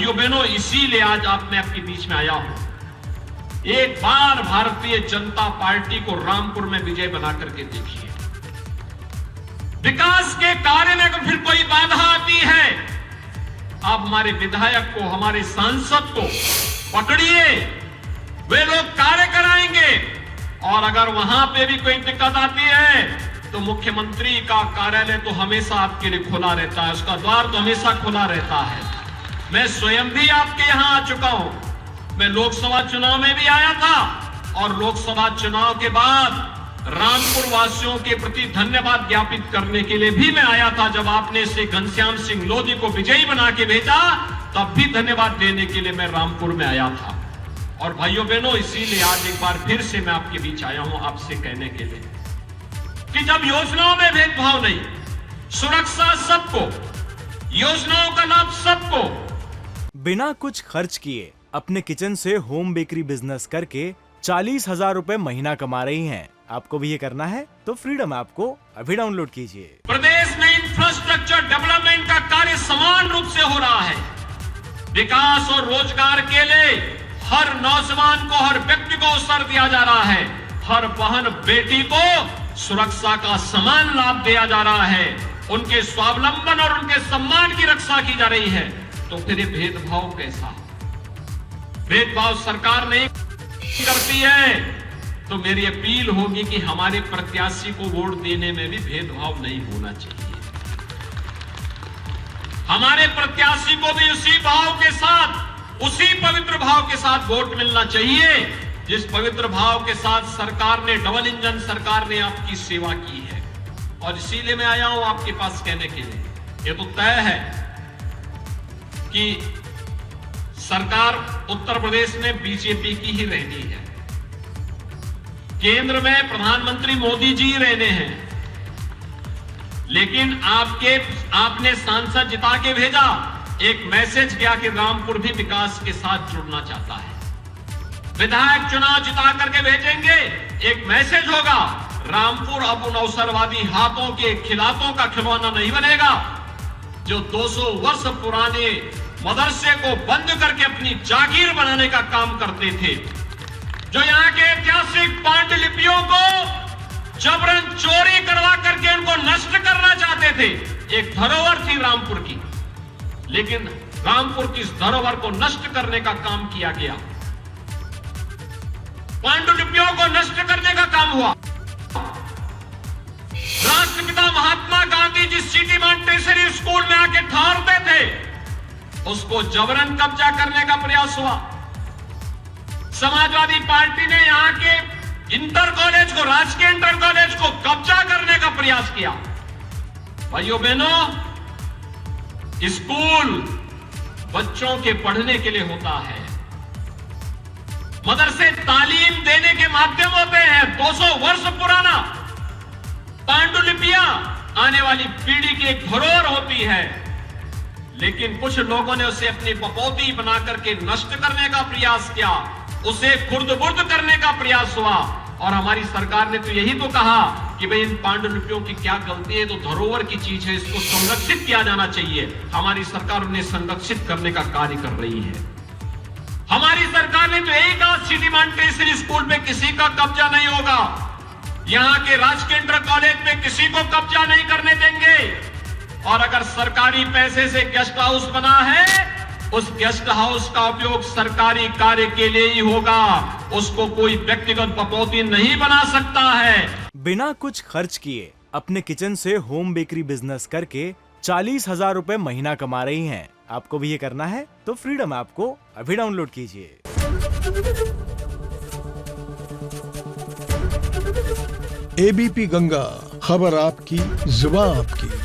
भाइयों बहनों, इसीलिए आज मैं आपके बीच में आया हूं। एक बार भारतीय जनता पार्टी को रामपुर में विजय बना करके देखिए। विकास के कार्य में अगर फिर कोई बाधा आती है, आप हमारे विधायक को, हमारे सांसद को पकड़िए, वे लोग कार्य कराएंगे। और अगर वहां पे भी कोई दिक्कत आती है तो मुख्यमंत्री का कार्यालय तो हमेशा आपके लिए खुला रहता है, उसका द्वार तो हमेशा खुला रहता है। मैं स्वयं भी आपके यहां आ चुका हूं। मैं लोकसभा चुनाव में भी आया था और लोकसभा चुनाव के बाद रामपुर वासियों के प्रति धन्यवाद ज्ञापित करने के लिए भी मैं आया था। जब आपने श्री घनश्याम सिंह लोधी को विजयी बना के भेजा, तब भी धन्यवाद देने के लिए मैं रामपुर में आया था। और भाइयों बहनों, इसीलिए आज एक बार फिर से मैं आपके बीच आया हूं आपसे कहने के लिए कि जब योजनाओं में भेदभाव नहीं, सुरक्षा सबको, योजनाओं का लाभ सबको। बिना कुछ खर्च किए अपने किचन से होम बेकरी बिजनेस करके 40,000 रुपए महीना कमा रही हैं। आपको भी ये करना है तो फ्रीडम ऐप को अभी डाउनलोड कीजिए। प्रदेश में इंफ्रास्ट्रक्चर डेवलपमेंट का कार्य समान रूप से हो रहा है। विकास और रोजगार के लिए हर नौजवान को, हर व्यक्ति को अवसर दिया जा रहा है। हर बहन बेटी को सुरक्षा का समान लाभ दिया जा रहा है। उनके स्वावलंबन और उनके सम्मान की रक्षा की जा रही है। तो फिर ये भेदभाव कैसा? भेदभाव सरकार नहीं करती है, तो मेरी अपील होगी कि हमारे प्रत्याशी को वोट देने में भी भेदभाव नहीं होना चाहिए। हमारे प्रत्याशी को भी उसी भाव के साथ, उसी पवित्र भाव के साथ वोट मिलना चाहिए जिस पवित्र भाव के साथ सरकार ने, डबल इंजन सरकार ने आपकी सेवा की है। और इसीलिए मैं आया हूं आपके पास कहने के लिए, ये तो तय है कि सरकार उत्तर प्रदेश में बीजेपी की ही रहनी है। केंद्र में प्रधानमंत्री मोदी जी रहने हैं। लेकिन आपने सांसद जिता के भेजा, एक मैसेज गया कि रामपुर भी विकास के साथ जुड़ना चाहता है। विधायक चुनाव जिता करके भेजेंगे, एक मैसेज होगा, रामपुर अब उन अवसरवादी हाथों के खिलाफों का खिलौना नहीं बनेगा जो 200 वर्ष पुराने मदरसे को बंद करके अपनी जागीर बनाने का काम करते थे, जो यहाँ के ऐतिहासिक पांडुलिपियों को जबरन चोरी करवा करके उनको नष्ट करना चाहते थे। एक धरोहर थी रामपुर की, लेकिन रामपुर की इस धरोहर को नष्ट करने का काम किया गया। पांडुलिपियों को नष्ट करने का काम हुआ। राष्ट्रपिता महात्मा गांधी जिस सिटी मॉन्टेसरी स्कूल में आके ठहरते थे, उसको जबरन कब्जा करने का प्रयास हुआ। समाजवादी पार्टी ने यहां के इंटर कॉलेज को, राजकीय इंटर कॉलेज को कब्जा करने का प्रयास किया। भाइयों बहनों, स्कूल बच्चों के पढ़ने के लिए होता है, मदरसे तालीम देने के माध्यम होते हैं। 200 वर्ष पुराना पांडुलिपियां आने वाली पीढ़ी की एक धरोहर होती है, लेकिन कुछ लोगों ने उसे अपनी बपौती बना करके नष्ट करने का प्रयास किया, उसे खुर्द-बुर्द करने का प्रयास हुआ। और हमारी सरकार ने तो यही तो कहा कि भाई इन पांडुलिपियों की क्या गलती है, तो धरोहर की चीज है, इसको संरक्षित किया जाना चाहिए। हमारी सरकार उन्हें संरक्षित करने का कार्य कर रही है। हमारी सरकार ने तो यही कहा, सिटी मॉन्टेसरी स्कूल में किसी का कब्जा नहीं होगा, यहां के राजकीय इंटर कॉलेज में किसी को कब्जा नहीं करने देंगे। और अगर सरकारी पैसे से गेस्ट हाउस बना है, उस गेस्ट हाउस का उपयोग सरकारी कार्य के लिए ही होगा, उसको कोई व्यक्तिगत बपौती नहीं बना सकता है। बिना कुछ खर्च किए अपने किचन से होम बेकरी बिजनेस करके 40,000 रुपए महीना कमा रही हैं। आपको भी ये करना है तो फ्रीडम ऐप को अभी डाउनलोड कीजिए। एबीपी गंगा, खबर आपकी, जुबान आपकी।